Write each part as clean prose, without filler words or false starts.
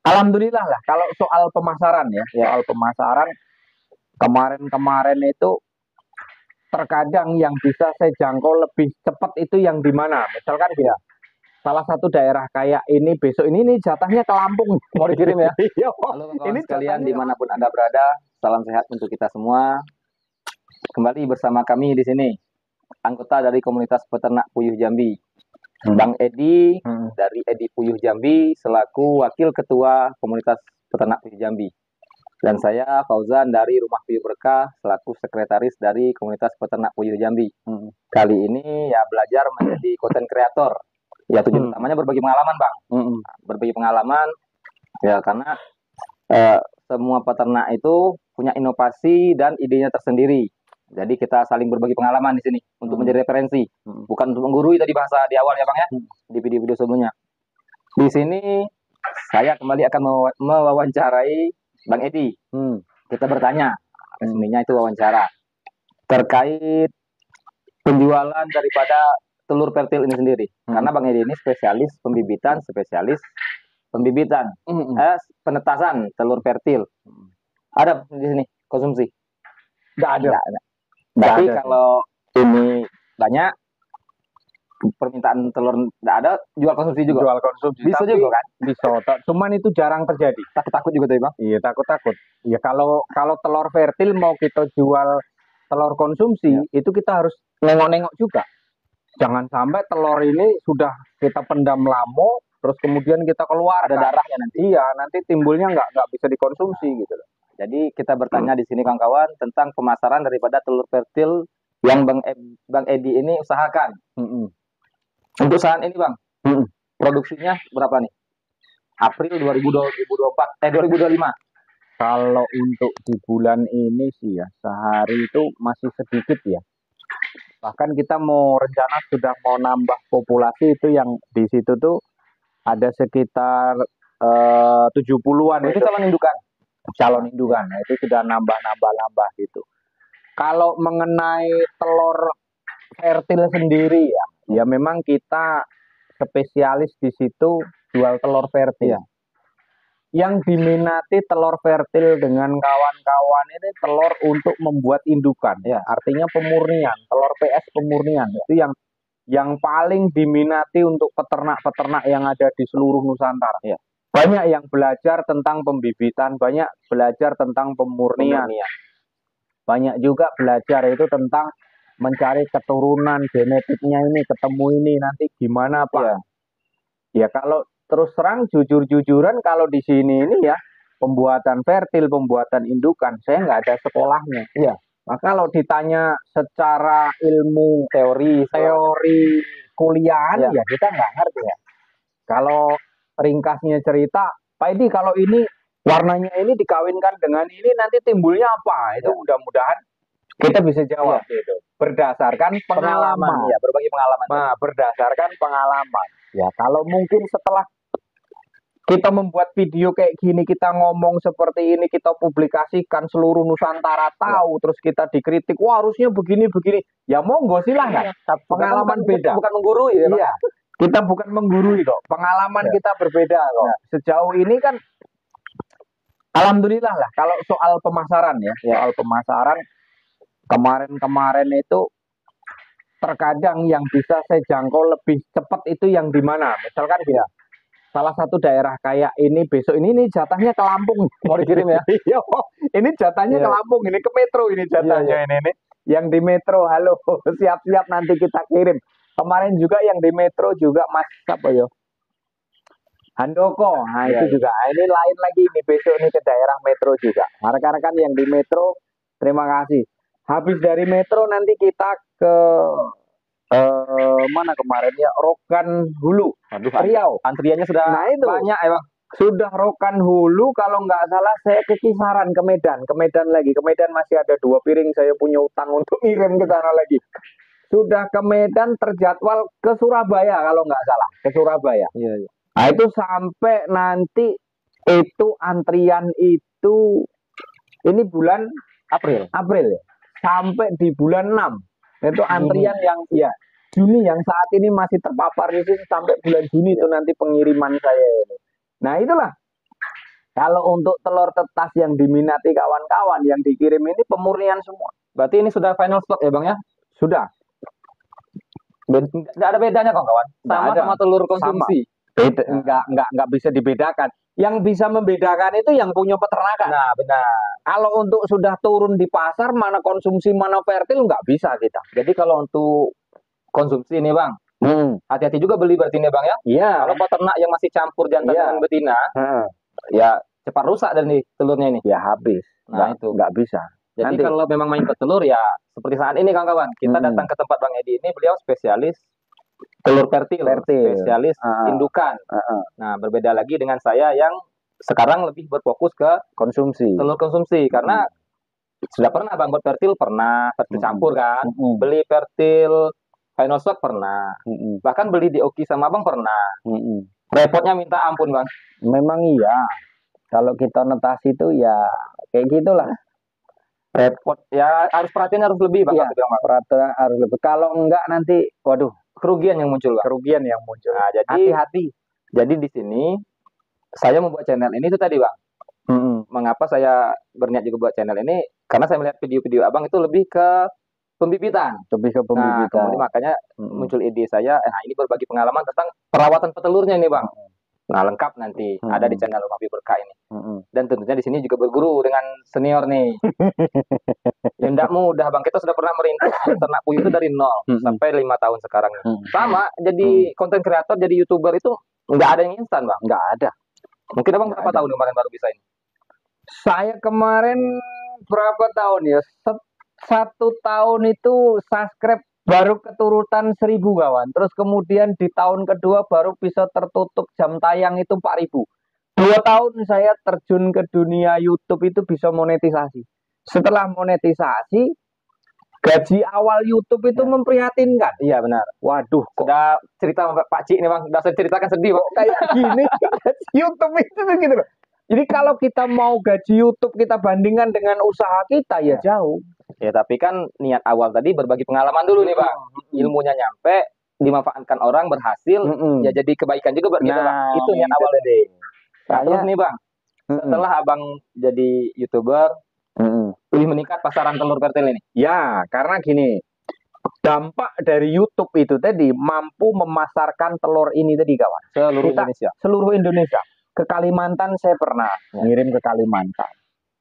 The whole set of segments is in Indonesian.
Alhamdulillah lah. Kalau soal pemasaran ya, soal pemasaran kemarin-kemarin itu terkadang yang bisa saya jangkau lebih cepat itu yang di mana? Misalkan ya, salah satu daerah kayak ini besok ini jatahnya ke Lampung mau dikirim ya. Halo kawan-kawan sekalian dimanapun Anda berada, salam sehat untuk kita semua. Kembali bersama kami di sini, anggota dari komunitas peternak Puyuh Jambi, Bang Edi dari Edi Puyuh Jambi selaku wakil ketua komunitas peternak Puyuh Jambi, dan saya Fauzan dari Rumah Puyuh Berkah selaku sekretaris dari komunitas peternak Puyuh Jambi. Kali ini ya belajar menjadi content creator. Ya tujuan utamanya berbagi pengalaman, Bang. Berbagi pengalaman ya, karena semua peternak itu punya inovasi dan idenya tersendiri. Jadi kita saling berbagi pengalaman di sini untuk menjadi referensi, bukan untuk menggurui tadi bahasa di awal ya Bang ya, di video-video sebelumnya. Di sini saya kembali akan mewawancarai Bang Edi. Kita bertanya, resminya itu wawancara terkait penjualan daripada telur fertil ini sendiri. Karena Bang Edi ini spesialis pembibitan, penetasan telur fertil. Ada di sini konsumsi? Nggak ada. Tapi kalau ini banyak permintaan telur, nggak ada, jual konsumsi juga. Jual konsumsi Bisa juga kan? Bisa. Cuman itu jarang terjadi. Takut juga tuh Bang. Iya, takut. Ya kalau telur fertil mau kita jual telur konsumsi itu kita harus nengok-nengok juga. Jangan sampai telur ini sudah kita pendam lama, terus kemudian kita keluar ada darahnya nanti. Iya, nanti timbulnya nggak bisa dikonsumsi gitu loh. Jadi kita bertanya di sini kawan-kawan tentang pemasaran daripada telur fertil yang Bang Edi ini usahakan. Untuk saat ini Bang, produksinya berapa nih? April 2025. Kalau untuk di bulan ini sih ya, sehari itu masih sedikit ya. Bahkan kita rencana sudah mau nambah populasi itu, yang di situ tuh ada sekitar 70-an. Itu calon indukan. Nah, itu sudah nambah gitu. Kalau mengenai telur fertil sendiri ya memang kita spesialis di situ jual telur fertil. Yang diminati telur fertil dengan kawan-kawan ini telur untuk membuat indukan. Artinya pemurnian, telur PS pemurnian. Itu yang paling diminati untuk peternak-peternak yang ada di seluruh Nusantara. Banyak yang belajar tentang pembibitan, banyak belajar tentang pemurnian. Banyak juga belajar itu tentang mencari keturunan genetiknya ini, ketemu ini nanti gimana Pak. Ya kalau terus terang jujur-jujuran kalau di sini ini ya pembuatan fertil, pembuatan indukan saya nggak ada sekolahnya. Maka kalau ditanya secara ilmu teori kuliahan ya kita nggak ngerti ya. Kalau ringkasnya cerita, Pak Edi kalau ini warnanya ini dikawinkan dengan ini nanti timbulnya apa? Itu mudah-mudahan kita bisa jawab gitu. Berdasarkan pengalaman. Berbagi pengalaman. Nah, berdasarkan pengalaman. Ya, kalau mungkin setelah kita membuat video kayak gini, kita ngomong seperti ini, kita publikasikan seluruh Nusantara tahu, terus kita dikritik, wah harusnya begini-begini. Ya monggo silahkan. Pengalaman beda. Bukan menggurui ya, Iya. Kita bukan menggurui kok. Pengalaman kita berbeda kok. Sejauh ini kan alhamdulillah lah. Kalau soal pemasaran ya, soal pemasaran kemarin-kemarin itu terkadang yang bisa saya jangkau lebih cepat itu yang di mana? Misalkan ya, salah satu daerah kayak ini besok ini jatahnya ke Lampung mau dikirim ya. Ini jatahnya ke Lampung, ini ke Metro ini jatahnya ini. Yang di Metro, halo, siap-siap nanti kita kirim. Kemarin juga yang di Metro juga Mas apa ya? Handoko. Nah, itu juga. Ini lain lagi ini besok ini ke daerah Metro juga. Rekan-rekan yang di Metro, terima kasih. Habis dari Metro nanti kita ke mana kemarin ya, Rokan Hulu, Riau. Antriannya sudah banyak ya Bang. Sudah Rokan Hulu, kalau nggak salah saya ke Kisaran, ke Medan lagi. Ke Medan masih ada 2 piring, saya punya utang untuk ngirim ke sana lagi. Sudah ke Medan, terjadwal ke Surabaya kalau nggak salah, ke Surabaya. Nah itu sampai nanti itu antrian itu ini bulan April ya, sampai di bulan 6 itu antrian yang Juni yang saat ini masih terpapar itu sampai bulan Juni itu nanti pengiriman saya ini. Nah itulah Kalau untuk telur tetas yang diminati kawan-kawan yang dikirim ini pemurnian semua. Berarti ini sudah final stock ya Bang ya? Sudah. Nggak ada bedanya kawan-kawan. Nggak Sama ada. sama telur konsumsi. Beda, nggak bisa dibedakan. Yang bisa membedakan itu yang punya peternakan. Nah, benar. Kalau untuk sudah turun di pasar, mana konsumsi, mana fertil, nggak bisa kita. Jadi kalau untuk konsumsi nih Bang, hati-hati juga beli berarti nih Bang ya. Iya. Kalau peternak yang masih campur jantan Iya. dengan betina, Heeh. ya cepat rusak dan nih telurnya ini. Ya habis. Nah, itu nggak bisa. Jadi Nanti. kalau memang main petelur ya seperti saat ini kawan-kawan, kita datang ke tempat Bang Edi ini, beliau spesialis telur fertil, spesialis indukan. Nah, berbeda lagi dengan saya yang sekarang lebih berfokus ke konsumsi. Telur konsumsi karena sudah pernah Bang buat fertil, pernah fertil campur kan, beli fertil final stock pernah, bahkan beli di Oki sama Bang pernah. Repotnya minta ampun Bang. Memang iya. Kalau kita netasi itu ya kayak gitulah. Repot ya, harus perhatian harus lebih Bang. Iya, perhatian harus lebih. Kalau enggak nanti waduh, kerugian yang muncul Bang. Kerugian yang muncul. Nah, jadi hati-hati. Jadi di sini saya membuat channel ini itu tadi Bang. Mengapa saya berniat juga buat channel ini? Karena saya melihat video-video Abang itu lebih ke pembibitan. Lebih ke pembibitan. Nah, kemudian makanya muncul ide saya, ini berbagi pengalaman tentang perawatan petelurnya nih Bang. Nah, lengkap nanti ada di channel Rumah Berkah ini. Dan tentunya di sini juga berguru dengan senior nih. Ya enggak mudah Bang, kita sudah pernah merintis ternak puyuh itu dari nol sampai 5 tahun sekarang. Sama, jadi konten kreator, jadi YouTuber itu enggak ada yang instan Bang. Enggak ada. Mungkin Abang berapa tahun kemarin baru bisa ini? Saya kemarin berapa tahun ya? 1 tahun itu subscribe baru keturutan 1.000 kawan. Terus kemudian di tahun kedua baru bisa tertutup jam tayang itu 4.000. 2 tahun saya terjun ke dunia YouTube itu bisa monetisasi. Setelah monetisasi, gaji awal YouTube itu memprihatinkan. Iya benar. Waduh, sudah cerita sama Pak Cik nih Bang, sudah saya ceritakan sedih Bang. Kayak gini gaji YouTube itu gitu loh. Jadi kalau kita mau gaji YouTube kita bandingkan dengan usaha kita ya jauh. Ya tapi kan niat awal tadi berbagi pengalaman dulu nih Bang. Ilmunya nyampe, dimanfaatkan orang, berhasil, ya jadi kebaikan juga buat kita Bang. Itu niat awal tadi. Nah, terus nih Bang, setelah Abang jadi YouTuber, lebih meningkat pasaran telur fertil ini? Ya, karena gini, dampak dari YouTube itu tadi mampu memasarkan telur ini tadi kawan. Seluruh Indonesia. Ke Kalimantan saya pernah ngirim ke Kalimantan.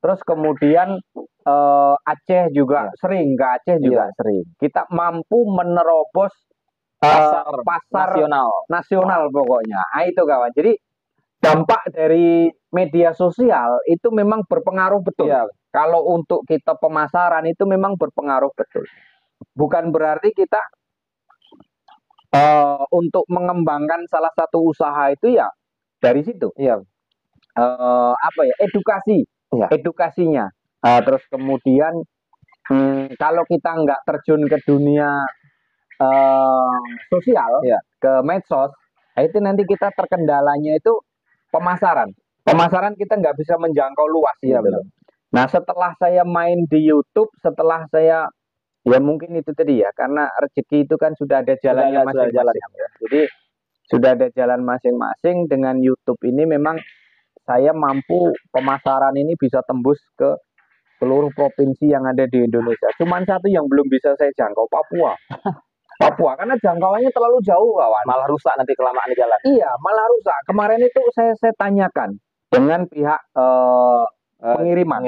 Terus kemudian Aceh juga sering, ke Aceh juga sering. Kita mampu menerobos pasar nasional pokoknya. Nah, itu kawan. Jadi dampak dari media sosial itu memang berpengaruh betul. Ya. Kalau untuk kita pemasaran itu memang berpengaruh betul. Bukan berarti kita untuk mengembangkan salah satu usaha itu ya dari situ. Iya. Edukasi. Ya. Edukasinya. Terus kemudian kalau kita nggak terjun ke dunia sosial, ke medsos, itu nanti kita terkendalanya itu pemasaran. Pemasaran kita nggak bisa menjangkau luas. Iya, benar. Nah, setelah saya main di YouTube, setelah saya ya mungkin itu tadi ya, karena rezeki itu kan sudah ada jalannya masing-masing. Jadi sudah ada jalan masing-masing. Dengan YouTube ini memang saya mampu pemasaran ini bisa tembus ke seluruh provinsi yang ada di Indonesia. Cuman satu yang belum bisa saya jangkau, Papua. Papua karena jangkauannya terlalu jauh kawan. Malah rusak nanti kelamaan di jalan. Iya, malah rusak. Kemarin itu saya tanyakan dengan pihak pengiriman.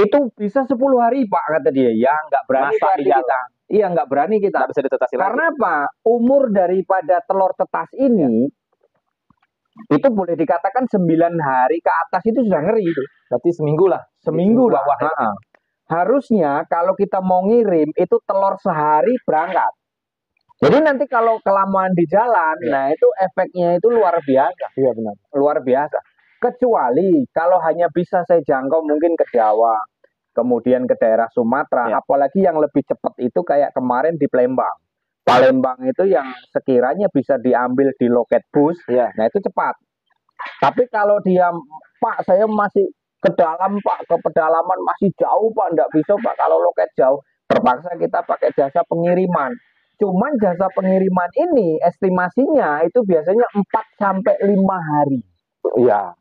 Itu bisa 10 hari Pak kata dia. Ya nggak berani kita. Iya nggak berani kita. Nggak bisa ditetasi lagi. Karena apa? Umur daripada telur tetas ini itu boleh dikatakan 9 hari ke atas itu sudah ngeri itu. Berarti seminggu lah. Seminggu lah. Harusnya kalau kita mau ngirim itu telur sehari berangkat. Jadi nanti kalau kelamaan di jalan, nah itu efeknya itu luar biasa. Iya benar. Luar biasa. Kecuali kalau hanya bisa saya jangkau mungkin ke Jawa, kemudian ke daerah Sumatera, apalagi yang lebih cepat itu kayak kemarin di Palembang. Palembang itu yang sekiranya bisa diambil di loket bus, nah itu cepat. Tapi kalau dia, Pak saya masih ke dalam Pak, ke pedalaman masih jauh Pak, enggak bisa Pak kalau loket jauh, terpaksa kita pakai jasa pengiriman. Cuman jasa pengiriman ini estimasinya itu biasanya 4 sampai 5 hari. Iya.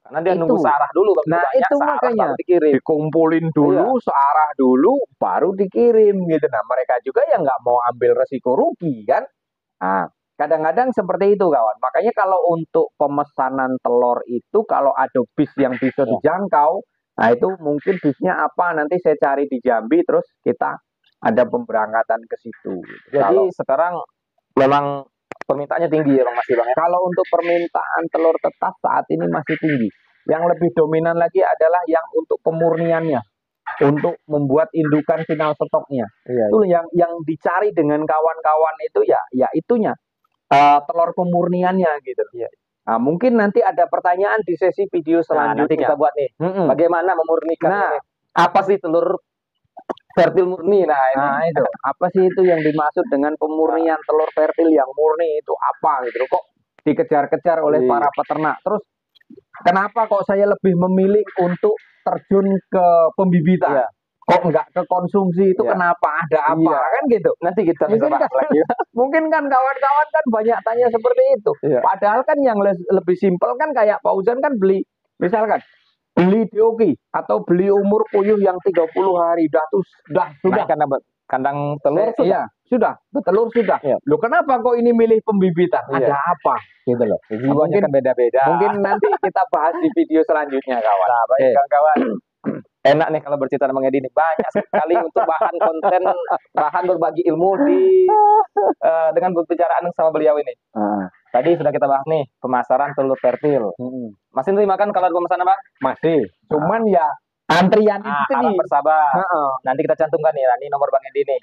Karena dia Itu. nunggu searah dulu, Bang. Nah, Banyak itu searah makanya. baru dikirim. Dikumpulin dulu, searah dulu, baru dikirim gitu. Nah, mereka juga yang nggak mau ambil resiko rugi kan. Nah, kadang-kadang seperti itu kawan. Makanya kalau untuk pemesanan telur itu, kalau ada bis yang bisa dijangkau, nah itu mungkin bisnya apa, nanti saya cari di Jambi, terus kita ada pemberangkatan ke situ. Jadi sekarang memang permintaannya tinggi ya Bang, masih Bang ya? Kalau untuk permintaan telur tetas saat ini masih tinggi. Yang lebih dominan lagi adalah yang untuk pemurniannya, untuk membuat indukan final stoknya. Itu yang dicari dengan kawan-kawan itu ya itunya, telur pemurniannya gitu. Nah, mungkin nanti ada pertanyaan di sesi video selanjutnya. Nanti kita buat nih, bagaimana memurnikan ini. Apa sih telur fertil murni? Nah, itu apa sih itu yang dimaksud dengan pemurnian telur fertil yang murni itu apa gitu? Kok dikejar-kejar oleh para peternak? Terus kenapa kok saya lebih memilih untuk terjun ke pembibitan? Kok enggak ke konsumsi itu kenapa? Ada apa kan gitu? Nanti kita bisa bahas lagi. Mungkin kan kawan-kawan kan banyak tanya seperti itu. Padahal kan yang lebih simpel kan kayak Pak Uzan kan beli, misalkan beli dioki atau beli umur puyuh yang 30 hari sudah karena kandang telur sudah bertelur sudah. Loh kenapa kok ini milih pembibitan? Ada apa gitu loh. Mungkin kan beda-beda. Mungkin nanti kita bahas di video selanjutnya kawan. Nah, baik kawan-kawan. Enak nih kalau bercerita sama Edi nih, banyak sekali untuk bahan konten, bahan berbagi ilmu dengan pembicaraan sama beliau ini. Tadi sudah kita bahas nih pemasaran telur fertil. Masih terima kan kalau ada pemesanan Bang? Masih. Cuman ya antrian itu harap bersabar. Nanti kita cantumkan nih, ini nomor Bang Edi nih.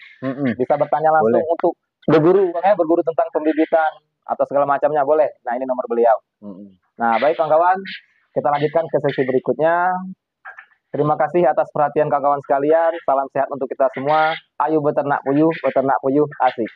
Bisa bertanya langsung untuk berguru, Bang ya, berguru tentang pembibitan atau segala macamnya boleh. Nah, ini nomor beliau. Nah, baik kawan-kawan, kita lanjutkan ke sesi berikutnya. Terima kasih atas perhatian kawan-kawan sekalian. Salam sehat untuk kita semua. Ayo beternak puyuh asik.